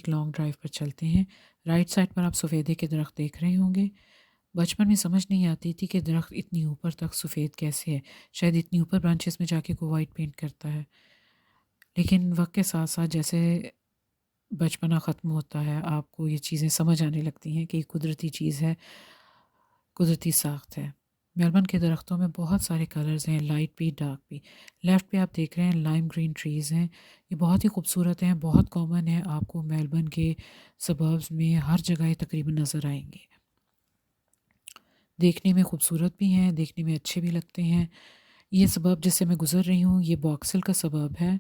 ایک long drive پر چلتے ہیں۔ رائٹ سائڈ پر آپ سفیدے کے درخت دیکھ رہے ہوں گے۔ بچپن میں سمجھ نہیں آتی تھی کہ درخت اتنی اوپر تک سفید کیسے ہے، شاید اتنی اوپر برانچز میں جا کے کوئی وائٹ پینٹ کرتا ہے، لیکن وقت کے ساتھ ساتھ جیسے بچپنا ختم ہوتا ہے آپ کو یہ چیزیں سمجھ آنے لگتی ہیں کہ یہ قدرتی چیز ہے، قدرتی ساخت ہے۔ میلبرن کے درختوں میں بہت سارے کلرز ہیں، لائٹ بھی ڈارک بھی۔ لیفٹ پہ آپ دیکھ رہے ہیں لائم گرین ٹریز ہیں، یہ بہت ہی خوبصورت ہیں، بہت کامن ہے، آپ کو میلبرن کے سبربز میں ہر جگہ یہ تقریباً نظر آئیں گے۔ دیکھنے میں خوبصورت بھی ہیں، دیکھنے میں اچھے بھی لگتے ہیں۔ یہ سبب جس سے میں گزر رہی ہوں یہ باکسل کا سبب ہے،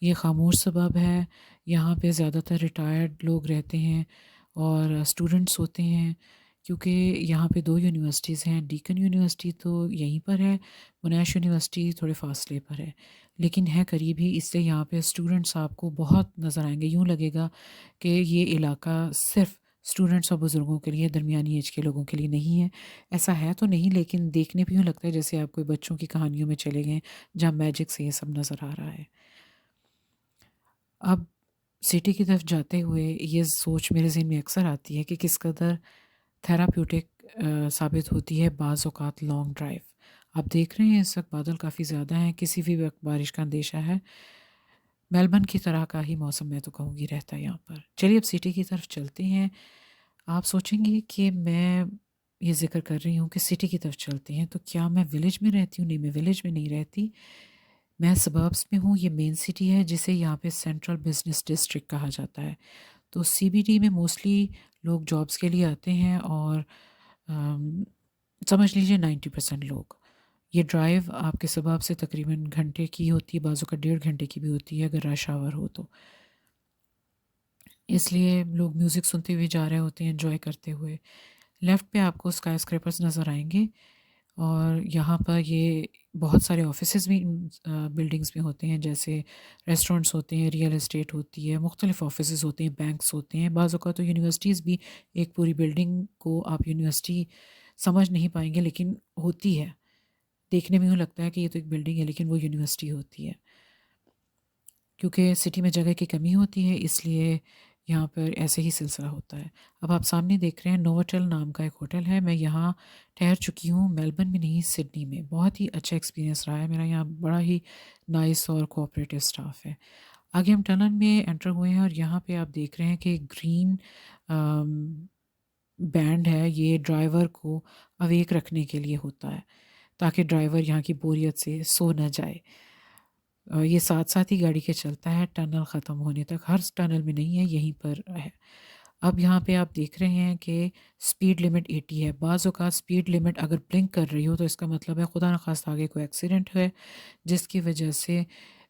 یہ خاموش سبب ہے، یہاں پہ زیادہ تر ریٹائرڈ لوگ رہتے ہیں اور اسٹوڈنٹس ہوتے ہیں، کیونکہ یہاں پہ 2 یونیورسٹیز ہیں، ڈیکن یونیورسٹی تو یہیں پر ہے، مونیش یونیورسٹی تھوڑے فاصلے پر ہے، لیکن ہے قریب ہی، اس سے یہاں پہ اسٹوڈنٹس آپ کو بہت نظر آئیں گے۔ یوں لگے گا کہ یہ علاقہ صرف اسٹوڈنٹس اور بزرگوں کے لیے، درمیانی ایج کے لوگوں کے لیے نہیں ہے۔ ایسا ہے تو نہیں، لیکن دیکھنے پہ یوں لگتا ہے جیسے آپ کوئی بچوں کی کہانیوں میں چلے گئے جہاں میجک سے یہ سب نظر آ رہا ہے۔ اب سٹی کی طرف جاتے ہوئے یہ سوچ میرے ذہن میں اکثر آتی ہے کہ کس قدر تھراپیوٹک ثابت ہوتی ہے بعض اوقات لانگ ڈرائیو۔ آپ دیکھ رہے ہیں اس وقت بادل کافی زیادہ ہیں، کسی بھی وقت بارش کا اندیشہ ہے۔ میلبرن کی طرح کا ہی موسم میں تو کہوں گی رہتا ہے یہاں پر۔ چلیے اب سٹی کی طرف چلتے ہیں۔ آپ سوچیں گے کہ میں یہ ذکر کر رہی ہوں کہ سٹی کی طرف چلتے ہیں تو کیا میں ولیج میں رہتی ہوں؟ نہیں، میں ولیج میں نہیں رہتی، میں سبربس میں ہوں۔ یہ مین سٹی ہے جسے یہاں پہ سینٹرل بزنس ڈسٹرکٹ کہا جاتا ہے۔ تو سی بی ڈی میں موسٹلی لوگ جابس کے لیے آتے ہیں اور سمجھ لیجیے 90% لوگ۔ یہ ڈرائیو آپ کے سبب سے تقریباً گھنٹے کی ہوتی ہے، بعضوں کا 1.5 گھنٹے کی بھی ہوتی ہے اگر رش آور ہو تو، اس لیے لوگ میوزک سنتے ہوئے جا رہے ہوتے ہیں، انجوائے کرتے ہوئے۔ لیفٹ پہ آپ کو اسکائی اسکریپرز نظر آئیں گے اور یہاں پر یہ بہت سارے آفیسز بھی بلڈنگز میں ہوتے ہیں، جیسے ریسٹورنٹس ہوتے ہیں، ریئل اسٹیٹ ہوتی ہے، مختلف آفیسز ہوتے ہیں، بینکس ہوتے ہیں، بعض اوقات تو یونیورسٹیز بھی ایک پوری بلڈنگ کو آپ یونیورسٹی سمجھ نہیں پائیں گے لیکن ہوتی ہے، دیکھنے میں یوں لگتا ہے کہ یہ تو ایک بلڈنگ ہے لیکن وہ یونیورسٹی ہوتی ہے، کیونکہ سٹی میں جگہ کی کمی ہوتی ہے اس لیے یہاں پر ایسے ہی سلسلہ ہوتا ہے۔ اب آپ سامنے دیکھ رہے ہیں نووٹل نام کا ایک ہوٹل ہے، میں یہاں ٹھہر چکی ہوں، میلبرن میں نہیں، سڈنی میں۔ بہت ہی اچھا ایکسپیرینس رہا ہے میرا یہاں، بڑا ہی نائس اور کوآپریٹو اسٹاف ہے۔ آگے ہم ٹنل میں انٹر ہوئے ہیں اور یہاں پہ آپ دیکھ رہے ہیں کہ گرین بینڈ ہے، یہ ڈرائیور کو اویک رکھنے کے لیے ہوتا ہے تاکہ ڈرائیور یہاں کی بوریت سے سو نہ جائے۔ یہ ساتھ ساتھ ہی گاڑی کے چلتا ہے ٹنل ختم ہونے تک، ہر ٹنل میں نہیں ہے، یہیں پر ہے۔ اب یہاں پہ آپ دیکھ رہے ہیں کہ سپیڈ لمٹ 80 ہے۔ بعض اوقات سپیڈ لمٹ اگر بلنک کر رہی ہو تو اس کا مطلب ہے خدا نخواستہ آگے کوئی ایکسیڈنٹ ہے، جس کی وجہ سے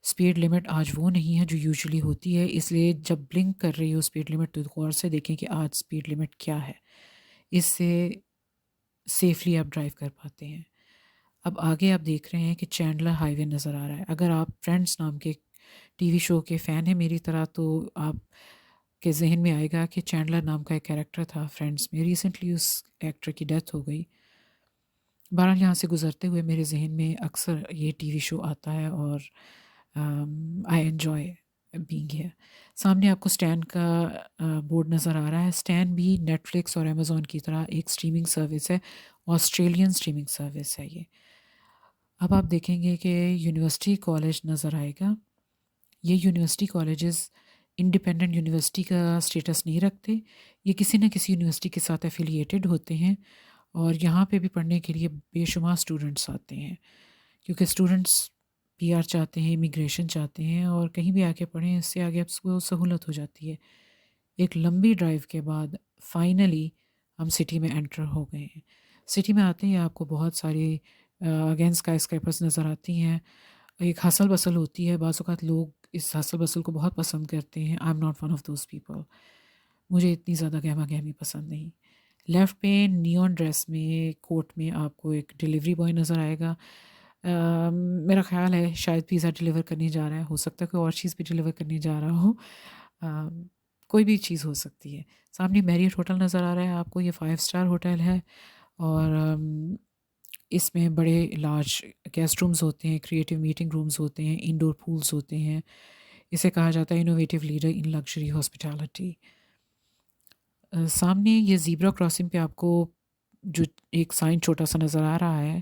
سپیڈ لمٹ آج وہ نہیں ہے جو یوزلی ہوتی ہے، اس لیے جب بلنک کر رہی ہو سپیڈ لمٹ تو غور سے دیکھیں کہ آج سپیڈ لمٹ کیا ہے، اس سے سیفلی آپ ڈرائیو کر پاتے ہیں۔ اب آگے آپ دیکھ رہے ہیں کہ چینڈلر ہائی وے نظر آ رہا ہے۔ اگر آپ فرینڈس نام کے ٹی وی شو کے فین ہیں میری طرح تو آپ کے ذہن میں آئے گا کہ چینڈلر نام کا ایک کیریکٹر تھا فرینڈس میں، ریسنٹلی اس ایکٹر کی ڈیتھ ہو گئی۔ بہرحال یہاں سے گزرتے ہوئے میرے ذہن میں اکثر یہ ٹی وی شو آتا ہے اور آئی انجوائے بینگ ہیئر۔ سامنے آپ کو اسٹین کا بورڈ نظر آ رہا ہے۔ اسٹین بھی نیٹ فلکس اور امیزون کی طرح ایک اسٹریمنگ سروس ہے، آسٹریلین اسٹریمنگ سروس ہے یہ۔ اب آپ دیکھیں گے کہ یونیورسٹی کالج نظر آئے گا۔ یہ یونیورسٹی کالجز انڈیپینڈنٹ یونیورسٹی کا اسٹیٹس نہیں رکھتے، یہ کسی نہ کسی یونیورسٹی کے ساتھ ایفیلیٹڈ ہوتے ہیں اور یہاں پہ بھی پڑھنے کے لیے بے شمار اسٹوڈنٹس آتے ہیں، کیونکہ اسٹوڈنٹس پی آر چاہتے ہیں، امیگریشن چاہتے ہیں اور کہیں بھی آ کے پڑھیں، اس سے آگے اب کو سہولت ہو جاتی ہے۔ ایک لمبی ڈرائیو کے بعد فائنلی ہم سٹی میں انٹر ہو گئے ہیں۔ سٹی میں آتے ہیں آپ کو بہت ساری اگین اسکائی اسکریپرز نظر آتی ہیں، ایک ہسل بسل ہوتی ہے، بعض اوقات لوگ اس ہسل بسل کو بہت پسند کرتے ہیں۔ I am not one of those people, مجھے اتنی زیادہ گہما گہمی پسند نہیں۔ لیفٹ پہ نیون ڈریس میں کوٹ میں آپ کو ایک ڈیلیوری بوائے نظر آئے گا، میرا خیال ہے شاید پیزا ڈیلیور کرنے جا رہا ہے، ہو سکتا ہے کوئی اور چیز بھی ڈیلیور کرنے جا رہا ہو، کوئی بھی چیز ہو سکتی ہے۔ سامنے میریٹ ہوٹل نظر آ رہا ہے آپ کو، یہ 5 اسٹار ہوٹل ہے اور اس میں بڑے لارج گیسٹ رومز ہوتے ہیں، کریٹیو میٹنگ رومز ہوتے ہیں، انڈور پولز ہوتے ہیں۔ اسے کہا جاتا ہے innovative leader in luxury hospitality. سامنے یہ زیبرا کراسنگ پہ آپ کو جو ایک سائن چھوٹا سا نظر آ رہا ہے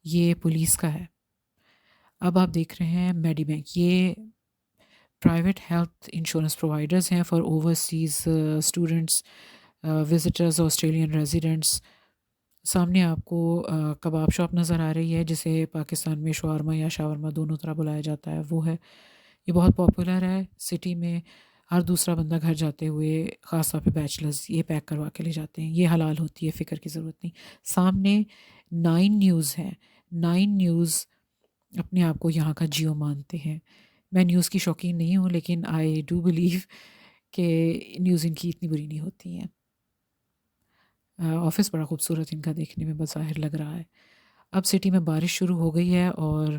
یہ پولیس کا ہے. اب آپ دیکھ رہے ہیں میڈی بینک، یہ پرائیویٹ ہیلتھ انشورنس پرووائڈرز ہیں for overseas students, visitors, Australian residents. سامنے آپ کو کباب شاپ نظر آ رہی ہے جسے پاکستان میں شاورما یا شاورما دونوں طرح بلایا جاتا ہے، وہ ہے. یہ بہت پاپولر ہے سٹی میں. ہر دوسرا بندہ گھر جاتے ہوئے خاص طور پہ بیچلرز یہ پیک کروا کے لے جاتے ہیں. یہ حلال ہوتی ہے، فکر کی ضرورت نہیں. سامنے 9 نیوز ہے. 9 نیوز اپنے آپ کو یہاں کا جیو مانتے ہیں. میں نیوز کی شوقین نہیں ہوں لیکن آئی ڈو بلیو کہ نیوز ان کی اتنی بری نہیں ہوتی ہیں. آفس بڑا خوبصورت ان کا دیکھنے میں بظاہر لگ رہا ہے. اب سٹی میں بارش شروع ہو گئی ہے اور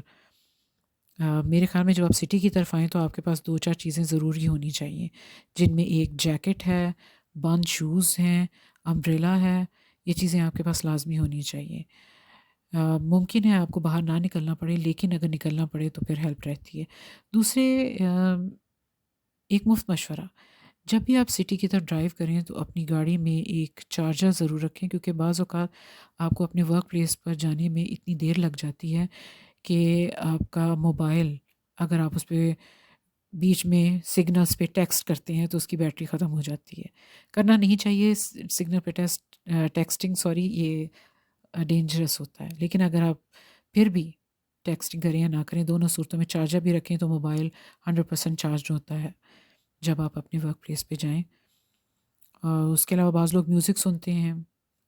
میرے خیال میں جب آپ سٹی کی طرف آئیں تو آپ کے پاس 2-4 چیزیں ضروری ہونی چاہیے، جن میں ایک جیکٹ ہے، بند شوز ہیں، امبریلا ہے. یہ چیزیں آپ کے پاس لازمی ہونی چاہیے. ممکن ہے آپ کو باہر نہ نکلنا پڑے لیکن اگر نکلنا پڑے تو پھر ہیلپ رہتی ہے. دوسرے ایک مفت مشورہ، جب بھی آپ سٹی کی طرف ڈرائیو کریں تو اپنی گاڑی میں ایک چارجر ضرور رکھیں، کیونکہ بعض اوقات آپ کو اپنے ورک پلیس پر جانے میں اتنی دیر لگ جاتی ہے کہ آپ کا موبائل اگر آپ اس پہ بیچ میں سگنلز پہ ٹیکسٹ کرتے ہیں تو اس کی بیٹری ختم ہو جاتی ہے. کرنا نہیں چاہیے سگنل پہ ٹیکسٹنگ، سوری، یہ ڈینجرس ہوتا ہے. لیکن اگر آپ پھر بھی ٹیکسٹنگ کریں یا نہ کریں، دونوں صورتوں میں چارجر بھی رکھیں تو موبائل 100% چارج ہوتا ہے جب آپ اپنے ورک پلیس پہ جائیں. اس کے علاوہ بعض لوگ میوزک سنتے ہیں،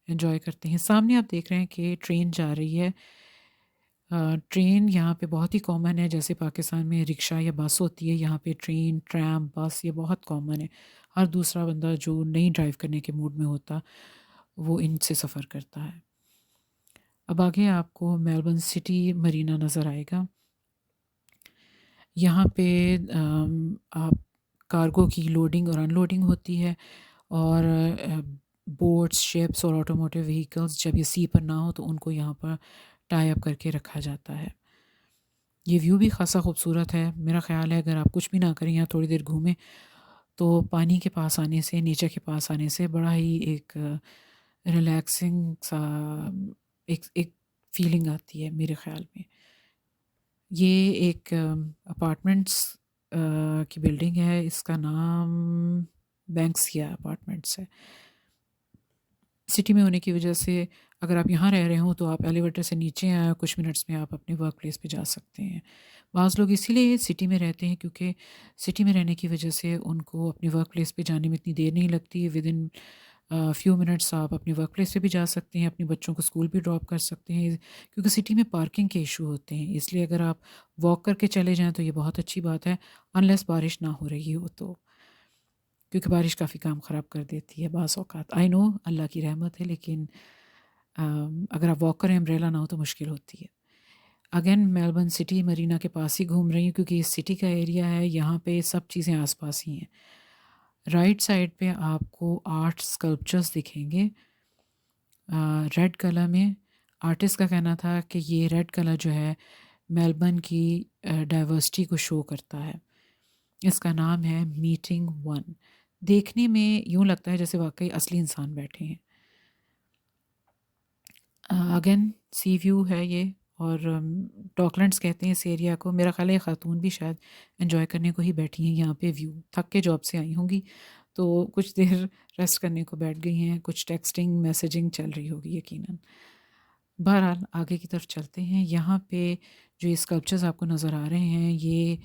انجوائے کرتے ہیں. سامنے آپ دیکھ رہے ہیں کہ ٹرین جا رہی ہے. ٹرین یہاں پہ بہت ہی کامن ہے، جیسے پاکستان میں رکشہ یا بس ہوتی ہے، یہاں پہ ٹرین، ٹرام، بس یہ بہت کامن ہے. ہر دوسرا بندہ جو نہیں ڈرائیو کرنے کے موڈ میں ہوتا وہ ان سے سفر کرتا ہے. اب آگے آپ کو میلبرن سٹی مرینا نظر آئے گا. یہاں پہ آپ کارگو کی لوڈنگ اور ان لوڈنگ ہوتی ہے، اور بوٹس، شپس اور آٹوموٹیو وہیکلز جب یہ سی پر نہ ہو تو ان کو یہاں پر ٹائی اپ کر کے رکھا جاتا ہے. یہ ویو بھی خاصا خوبصورت ہے. میرا خیال ہے اگر آپ کچھ بھی نہ کریں یا تھوڑی دیر گھومیں تو پانی کے پاس آنے سے، نیچر کے پاس آنے سے بڑا ہی ایک ریلیکسنگ سا ایک فیلنگ آتی ہے میرے خیال میں. یہ ایک اپارٹمنٹس کی بلڈنگ ہے، اس کا نام بینکسیا اپارٹمنٹس ہے. سٹی میں ہونے کی وجہ سے اگر آپ یہاں رہ رہے ہوں تو آپ ایلیویٹر سے نیچے آئیں، کچھ منٹس میں آپ اپنے ورک پلیس پہ جا سکتے ہیں. بعض لوگ اسی لیے سٹی میں رہتے ہیں کیونکہ سٹی میں رہنے کی وجہ سے ان کو اپنے ورک پلیس پہ جانے میں اتنی دیر نہیں لگتی. ود ان فیو منٹس آپ اپنے ورک پلیس پہ بھی جا سکتے ہیں، اپنے بچوں کو اسکول بھی ڈراپ کر سکتے ہیں، کیونکہ سٹی میں پارکنگ کے ایشو ہوتے ہیں. اس لیے اگر آپ واک کر کے چلے جائیں تو یہ بہت اچھی بات ہے، انلیس بارش نہ ہو رہی ہو تو، کیونکہ بارش کافی کام خراب کر دیتی ہے بعض اوقات. آئی نو اللہ کی رحمت ہے، لیکن اگر آپ واک کریں، امبریلا نہ ہو تو مشکل ہوتی ہے. اگین میلبرن سٹی مرینا کے پاس ہی گھوم رہی ہوں کیونکہ یہ سٹی کا ایریا ہے، یہاں پہ سب چیزیں آس پاس ہی ہیں. رائٹ سائڈ پہ آپ کو آرٹ اسکلپچرز دکھیں گے ریڈ کلر میں. آرٹسٹ کا کہنا تھا کہ یہ ریڈ کلر جو ہے میلبرن کی ڈائیورسٹی کو شو کرتا ہے. اس کا نام ہے میٹنگ ون. دیکھنے میں یوں لگتا ہے جیسے واقعی اصلی انسان بیٹھے ہیں. اگین سی ویو ہے یہ، اور ڈاکلینڈس کہتے ہیں اس ایریا کو. میرا خیال ہے خاتون بھی شاید انجوائے کرنے کو ہی بیٹھی ہیں یہاں پہ. ویو تھک کے جاب سے آئی ہوں گی تو کچھ دیر ریسٹ کرنے کو بیٹھ گئی ہیں، کچھ ٹیکسٹنگ میسیجنگ چل رہی ہوگی یقیناً. بہرحال آگے کی طرف چلتے ہیں. یہاں پہ جو اسکلپچرز آپ کو نظر آ رہے ہیں یہ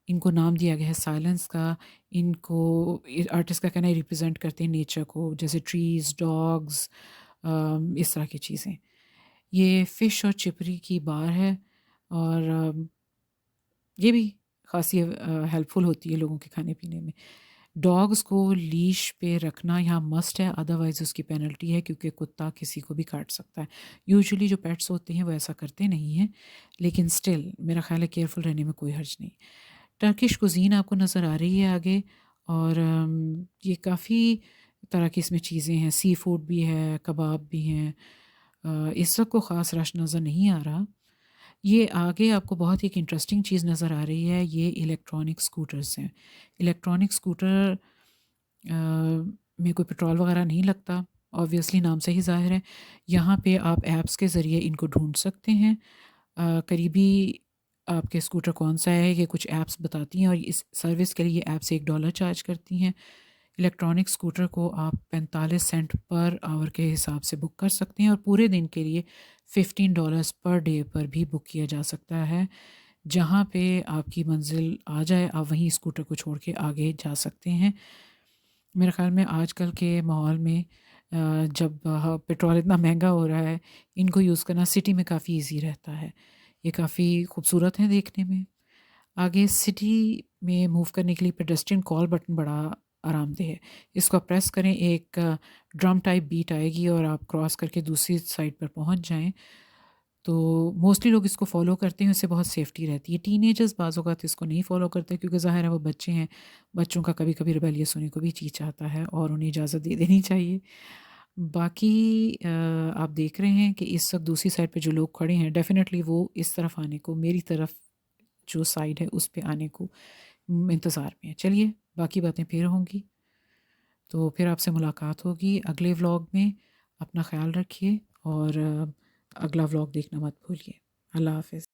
ان کو نام دیا گیا ہے سائلنس کا. ان کو آرٹسٹ کا کہنا ہے ریپرزینٹ کرتے ہیں نیچر کو، جیسے ٹریز، ڈاگز، اس طرح کی چیزیں. یہ فش اور چپری کی بار ہے، اور یہ بھی خاصی ہیلپ فل ہوتی ہے لوگوں کے کھانے پینے میں. ڈاگز کو لیش پہ رکھنا یہاں مسٹ ہے، ادروائز اس کی پینلٹی ہے کیونکہ کتا کسی کو بھی کاٹ سکتا ہے. یوزولی جو پیٹس ہوتے ہیں وہ ایسا کرتے نہیں ہیں، لیکن سٹل میرا خیال ہے کیئرفل رہنے میں کوئی حرج نہیں. ٹرکش کوزین آپ کو نظر آ رہی ہے آگے، اور یہ کافی طرح کی اس میں چیزیں ہیں. سی فوڈ بھی ہے، کباب بھی ہیں. اس وقت کو خاص رش نظر نہیں آ رہا. یہ آگے آپ کو بہت ایک انٹرسٹنگ چیز نظر آ رہی ہے، یہ الیکٹرانک سکوٹرز ہیں. الیکٹرانک سکوٹر میں کوئی پیٹرول وغیرہ نہیں لگتا، آبویسلی نام سے ہی ظاہر ہے۔ یہاں پہ آپ ایپس کے ذریعے ان کو ڈھونڈ سکتے ہیں، قریبی آپ کے اسکوٹر کون سا ہے، یہ کچھ ایپس بتاتی ہیں، اور اس سروس کے لیے ایپس $1 چارج کرتی ہیں۔ الیکٹرانک اسکوٹر کو آپ 45 سینٹ پر آور کے حساب سے بک کر سکتے ہیں، اور پورے دن کے لیے $15 پر ڈے پر بھی بک کیا جا سکتا ہے۔ جہاں پہ آپ کی منزل آ جائے آپ وہیں اسکوٹر کو چھوڑ کے آگے جا سکتے ہیں۔ میرے خیال میں آج کل کے ماحول میں جب پیٹرول اتنا مہنگا ہو رہا ہے، ان کو یوز کرنا سٹی میں کافی ایزی رہتا ہے، یہ کافی خوبصورت ہیں دیکھنے میں۔ آگے سٹی میں موو کرنے کے لیے پیڈسٹرین کال بٹن بڑا آرام دہ ہے، اس کو پریس کریں، ایک ڈرم ٹائپ بیٹ آئے گی اور آپ کراس کر کے دوسری سائڈ پر پہنچ جائیں۔ تو موسٹلی لوگ اس کو فالو کرتے ہیں، اس سے بہت سیفٹی رہتی ہے۔ ٹین ایجرز بعض اوقات اس کو نہیں فالو کرتے کیونکہ ظاہر ہے وہ بچے ہیں، بچوں کا کبھی کبھی ریبیلیس ہونے کو بھی جی چاہتا ہے اور انہیں اجازت دے دینی چاہیے۔ باقی آپ دیکھ رہے ہیں کہ اس وقت دوسری سائڈ پہ جو لوگ کھڑے ہیں ڈیفینیٹلی وہ اس طرف آنے کو، میری طرف جو سائڈ ہے اس پہ آنے کو انتظار میں ہے۔ چلیے باقی باتیں پھر ہوں گی، تو پھر آپ سے ملاقات ہوگی اگلے ولاگ میں۔ اپنا خیال رکھیے اور اگلا ولاگ دیکھنا مت بھولیے۔ اللہ حافظ۔